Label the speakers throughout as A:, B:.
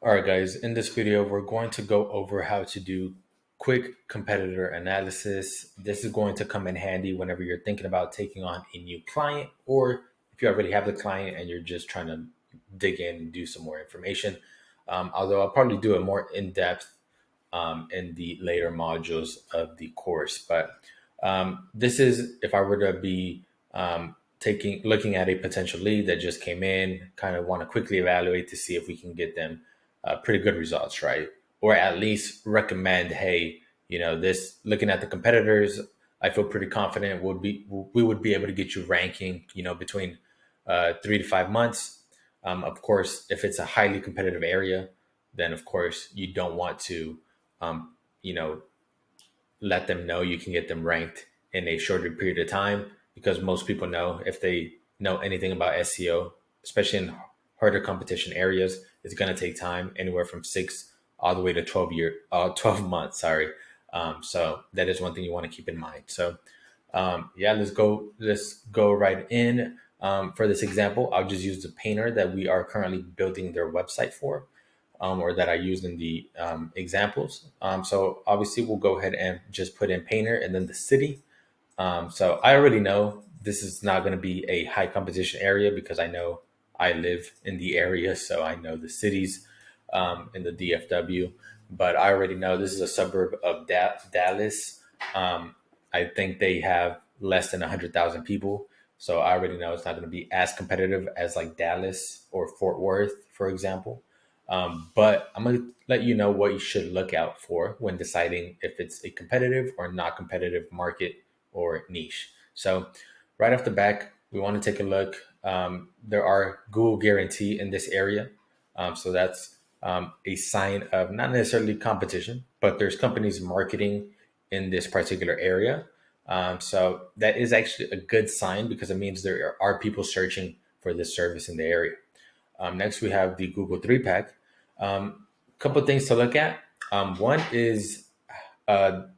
A: All right, guys, in this video, we're going to go over how to do quick competitor analysis. This is going to come in handy whenever you're thinking about taking on a new client, or if you already have the client and you're just trying to dig in and do some more information. Although I'll probably do it more in depth in the later modules of the course. But this is if I were to be looking at a potential lead that just came in, kind of want to quickly evaluate to see if we can get them pretty good results, right? Or at least recommend, hey, this looking at the competitors, I feel pretty confident we would be able to get you ranking, between 3 to 5 months. Of course, if it's a highly competitive area, then of course you don't want to, um, you know, let them know you can get them ranked in a shorter period of time because most people know if they know anything about SEO, especially in harder competition areas, it's going to take time, anywhere from 6 all the way to 12 months. Sorry. So that is one thing you want to keep in mind. So yeah, let's go right in. For this example, I'll just use the painter that we are currently building their website for, or that I used in the examples. So obviously we'll go ahead and just put in painter and then the city. So I already know this is not going to be a high competition area because I know I live in the area, so I know the cities in the DFW. But I already know this is a suburb of Dallas. I think they have less than 100,000 people, so I already know it's not going to be as competitive as like Dallas or Fort Worth, for example. But I'm going to let you know what you should look out for when deciding if it's a competitive or not competitive market or niche. So, right off the back, we want to take a look. There are Google guarantee in this area. So, that's a sign of not necessarily competition, but there's companies marketing in this particular area. So, that is actually a good sign because it means there are people searching for this service in the area. Next, we have the Google 3 pack. Couple of things to look at. One is,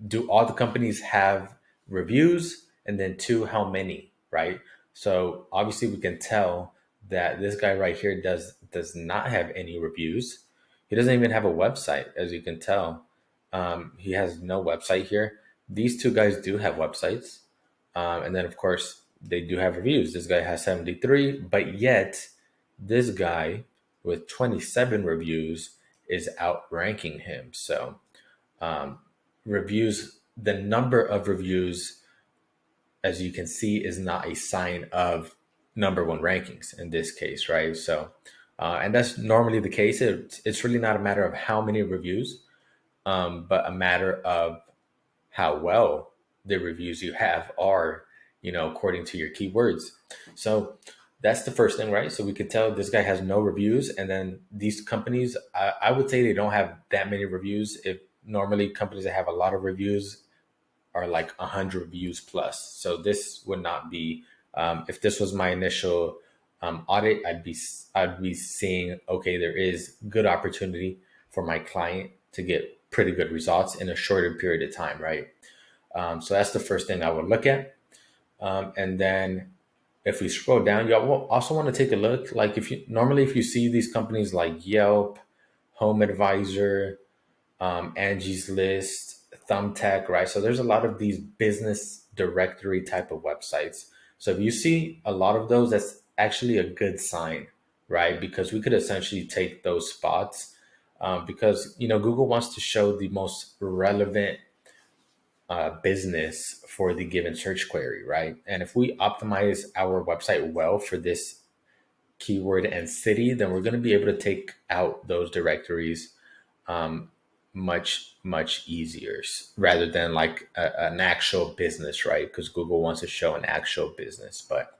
A: do all the companies have reviews? And then two, how many, right? So obviously we can tell that this guy right here does not have any reviews. He doesn't even have a website, as you can tell. He has no website here. These two guys do have websites. And then, of course, they do have reviews. This guy has 73, but yet this guy with 27 reviews is outranking him. So, reviews, the number of reviews, as you can see, is not a sign of number one rankings in this case, right? So, and that's normally the case. It's really not a matter of how many reviews, but a matter of how well the reviews you have are, according to your keywords. So that's the first thing, right? So we could tell this guy has no reviews, and then these companies, I would say they don't have that many reviews. If normally companies that have a lot of reviews are like 100 reviews plus. So this would not be. If this was my initial audit, I'd be seeing, okay, there is good opportunity for my client to get pretty good results in a shorter period of time, right? So that's the first thing I would look at. And then if we scroll down, you also want to take a look. Like if you see these companies like Yelp, Home Advisor, Angie's List, Thumbtack, right? So there's a lot of these business directory type of websites. So if you see a lot of those, that's actually a good sign, right? Because we could essentially take those spots, because Google wants to show the most relevant business for the given search query, right? And if we optimize our website well for this keyword and city, then we're going to be able to take out those directories um, much easier, rather than like an actual business, right? Because Google wants to show an actual business. But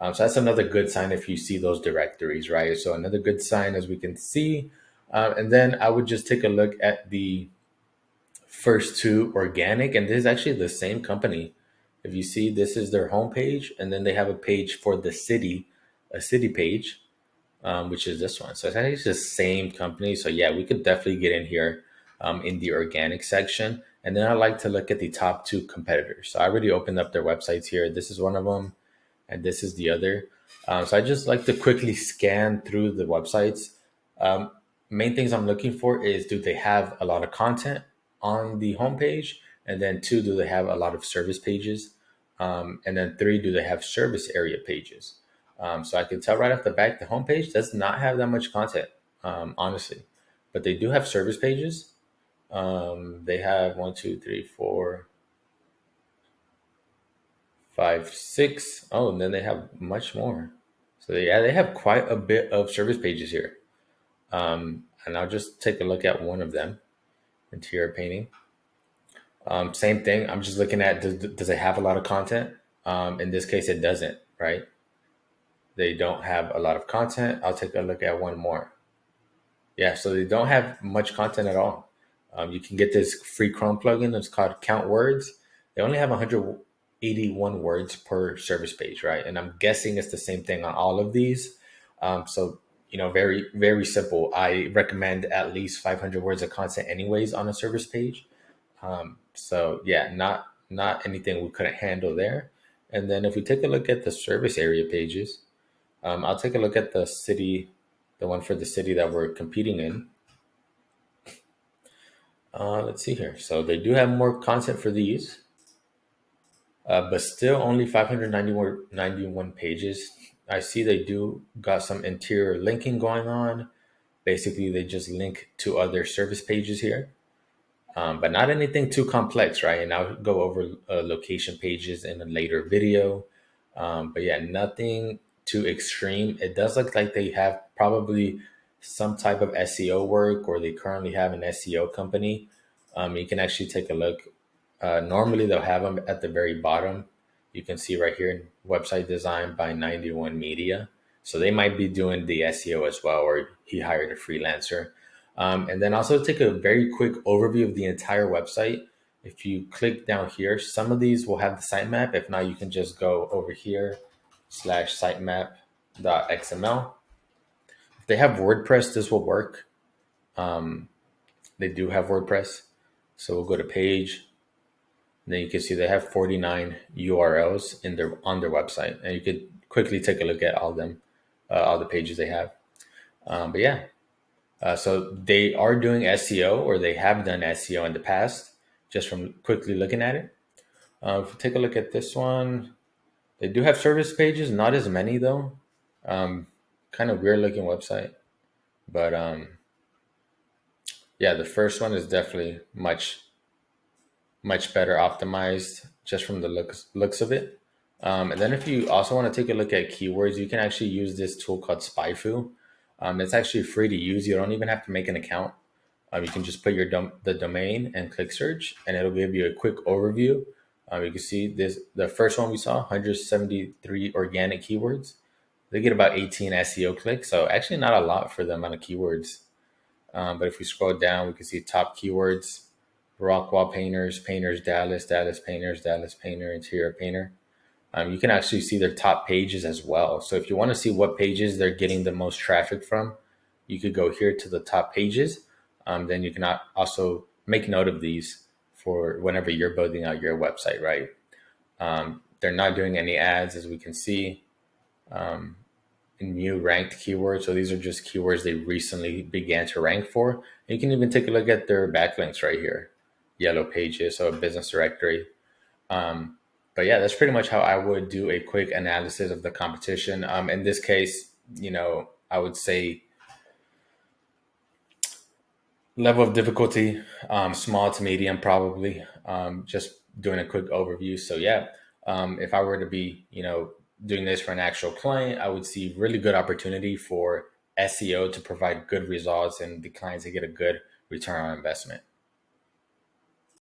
A: so that's another good sign if you see those directories, right? So another good sign, as we can see. And then I would just take a look at the first two, organic, and this is actually the same company. If you see, this is their homepage, and then they have a page for the city, a city page, which is this one. So it's actually the same company. So yeah, we could definitely get in here in the organic section. And then I like to look at the top two competitors. So I already opened up their websites here. This is one of them, and this is the other. So I just like to quickly scan through the websites. Um, main things I'm looking for is, do they have a lot of content on the homepage? And then two, do they have a lot of service pages? And then three, do they have service area pages? So I can tell right off the bat, the homepage does not have that much content, honestly, but they do have service pages. They have one, two, three, four, five, six. Oh, and then they have much more. So yeah, they have quite a bit of service pages here. And I'll just take a look at one of them, interior painting. Same thing. I'm just looking at, does it have a lot of content? In this case, it doesn't, right? They don't have a lot of content. I'll take a look at one more. Yeah, so they don't have much content at all. You can get this free Chrome plugin. It's called Count Words. They only have 181 words per service page, right? And I'm guessing it's the same thing on all of these. So, very, very simple. I recommend at least 500 words of content anyways on a service page. So yeah, not anything we couldn't handle there. And then if we take a look at the service area pages, I'll take a look at the city, the one for the city that we're competing in. Let's see here. So they do have more content for these, but still only 591 pages. I see they do got some interior linking going on. Basically, they just link to other service pages here, but not anything too complex, right? And I'll go over location pages in a later video. But yeah, nothing too extreme. It does look like they have probably some type of SEO work, or they currently have an SEO company. You can actually take a look. Normally, they'll have them at the very bottom. You can see right here, website design by 91 Media. So they might be doing the SEO as well, or he hired a freelancer. And then also take a very quick overview of the entire website. If you click down here, some of these will have the sitemap. If not, you can just go over here /sitemap.xml. If they have WordPress, this will work. They do have WordPress. So we'll go to page. And then you can see they have 49 URLs on their website. And you could quickly take a look at all the pages they have. But yeah, so they are doing SEO, or they have done SEO in the past, just from quickly looking at it. If we take a look at this one, they do have service pages, not as many though. Kind of weird looking website, but yeah, the first one is definitely much better optimized just from the looks of it. And then if you also want to take a look at keywords, you can actually use this tool called SpyFu. It's actually free to use. You don't even have to make an account. You can just put the domain and click search, and it'll give you a quick overview. You can see the first one we saw, 173 organic keywords. They get about 18 SEO clicks, so actually not a lot for the amount of keywords. But if we scroll down, we can see top keywords: rock wall painters, painters Dallas, Dallas painters, Dallas painter, interior painter. You can actually see their top pages as well. So if you want to see what pages they're getting the most traffic from, you could go here to the top pages. Then you can also make note of these for whenever you're building out your website, right? They're not doing any ads, as we can see. New ranked keywords. So these are just keywords they recently began to rank for. And you can even take a look at their backlinks right here. Yellow pages, so a business directory. But yeah, that's pretty much how I would do a quick analysis of the competition. In this case, I would say level of difficulty, small to medium, probably. Just doing a quick overview. So yeah, if I were to be, doing this for an actual client, I would see really good opportunity for SEO to provide good results and the clients to get a good return on investment.